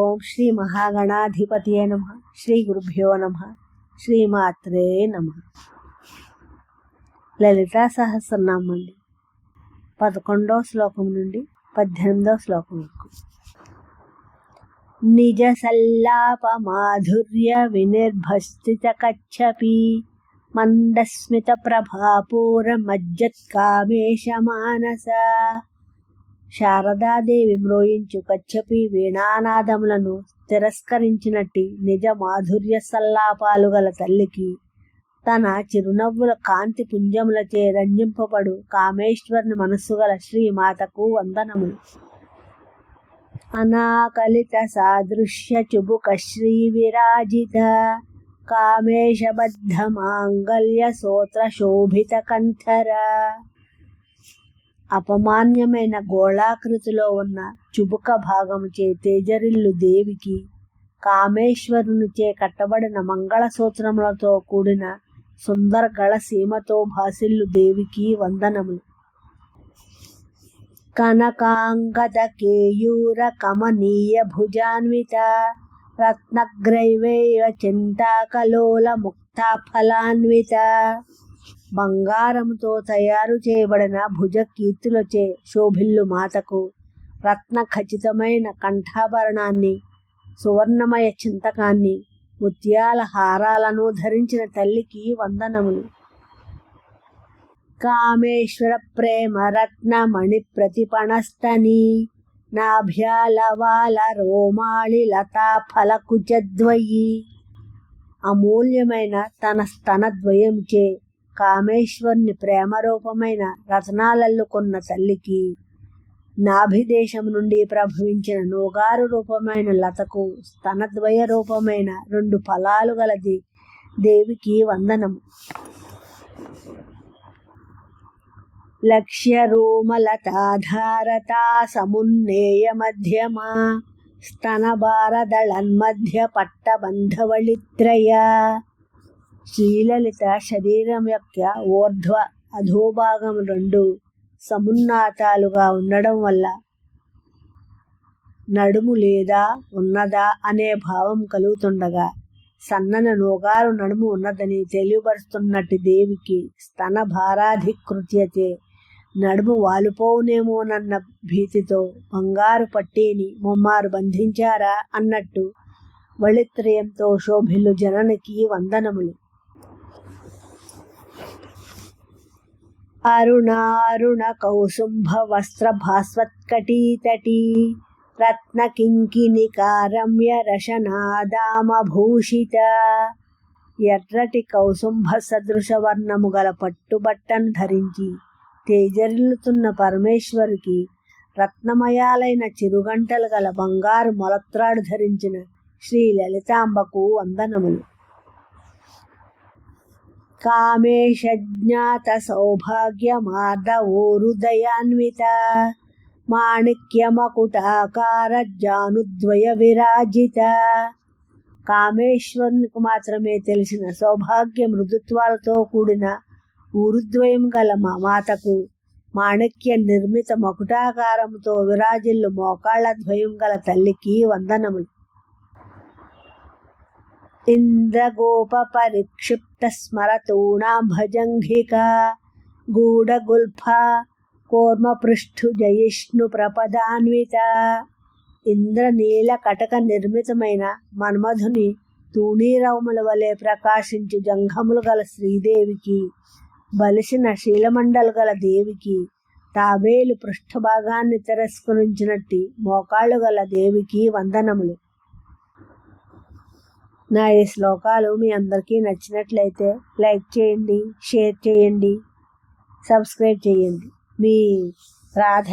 ఓం శ్రీ మహాగణాధిపతియే నమః. శ్రీ గురుభ్యో నమః. శ్రీమాత్రే నమః. లలితా సహస్రనామం అండి. 11వ శ్లోకం నుండి 18వ శ్లోకం వరకు. నిజ సల్లాప మాధుర్య వినిర్భస్థిత కచ్చపి మందస్మిత ప్రభాపూర మజ్జత్కామేశ మానస. శారదాదేవి మ్రోయించు కచ్చపి వీణానాదములను తిరస్కరించినట్టి నిజ మాధుర్య సల్లాపాలు గల తల్లికి తన చిరునవ్వుల కాంతి పుంజములచే రంజింపబడు కామేశ్వరుని మనస్సు గల శ్రీమాతకు వందనములు. అనాకలిత సాదృశ్య చుబుక శ్రీ విరాజిత కామేశబద్ధ మాంగళ్య సోత్ర శోభిత కంఠర. అపమాన్యమైన గోళాకృతిలో ఉన్న చుబుక భాగముచే తేజరిల్లు దేవికి కామేశ్వరునిచే కట్టబడిన మంగళసూత్రములతో కూడిన సుందర గళ సీమతో భాసిల్లు దేవికి వందనములు. కనకాంగద కేయూర కమనీయ భుజాన్విత రత్నగ్రైవేయ చింతాకలోల ముక్తా ఫలాన్విత. బంగారముతో తయారు చేయబడిన భుజ కీర్తులచే శోభిల్లు మాతకు రత్న ఖచ్చితమైన కంఠాభరణాన్ని, సువర్ణమయ చింతకాన్ని, ముత్యాల హారాలను ధరించిన తల్లికి వందనములు. కామేశ్వర ప్రేమ రత్న మణి ప్రతిపణస్తని నాభ్యాలవాల రోమాళి లతా ఫలకుచద్వయి. అమూల్యమైన తన స్తనద్వయంచే కామేశ్వరుని ప్రేమరూపమైన రత్నాలల్లుకున్న తల్లికి నాభిదేశం నుండి ప్రభవించిన నోగారు రూపమైన లతకు స్తనద్వయ రూపమైన 2 ఫలాలు గలది దేవికి వందనము. లక్ష్య రోమలతాధారతా సమున్నేయ మధ్యమా స్తనభారదళన్మధ్య పట్టబంధవళిత్రయ. శ్రీలలిత శరీరం యొక్క ఊర్ధ్వ అధోభాగం 2 సమున్నాతాలుగా ఉండడం వల్ల నడుము లేదా ఉన్నదా అనే భావం కలుగుతుండగా సన్నన నోగారు నడుము ఉన్నదని తెలియపరుస్తున్నట్టు దేవికి స్తన భారాధికృత్యతే నడుము వాలిపోవునేమోనన్న భీతితో బంగారు పట్టీని ముమ్మారు బంధించారా అన్నట్టు వళిత్రయంతో శోభిల్లు జననికి వందనములు. అరుణారుణ కౌసుంభ వస్త్ర భాస్వత్కటీతటీ రత్న కింకిణికారమ్య రశనాదామభూషిత. ఎర్రటి కౌసుంభ సదృశ వర్ణము గల పట్టుబట్టను ధరించి తేజరిల్లుతున్న పరమేశ్వరికి రత్నమయాలైన చిరుగంటలు గల బంగారు మొలత్రాడు ధరించిన శ్రీ లలితాంబకు వందనములు. కామేశ జ్ఞాత సౌభాగ్య మార్ద ఓరుదయాన్విత మాణిక్యమకుటాకార జానుద్వయ విరాజిత. కామేశ్వరునికి మాత్రమే తెలిసిన సౌభాగ్య మృదుత్వాలతో కూడిన ఊరుద్వయం గల మా మాతకు మాణిక్య నిర్మిత మకుటాకారముతో విరాజిల్లు మోకాళ్ళ ద్వయం గల తల్లికి వందనములు. ఇంద్రగోప పరిక్షిప్త స్మరతూణా భజంఘిక గూఢగుల్ఫ కూర్మ పృష్ఠు జయిష్ణు ప్రపదాన్విత. ఇంద్రనీల కటక నిర్మితమైన మన్మధుని తూణీరవముల వలె ప్రకాశించు జంఘములు గల శ్రీదేవికి, బలిసిన శీలమండలు గల దేవికి, తాబేలు పృష్ఠభాగాన్ని తిరస్కరించినట్టి మోకాళ్ళు గల దేవికి వందనములు. నా ఈ శ్లోకాలు మీ అందరికీ నచ్చినట్లయితే లైక్ చేయండి, షేర్ చేయండి, సబ్స్క్రైబ్ చేయండి. మీ రాధ.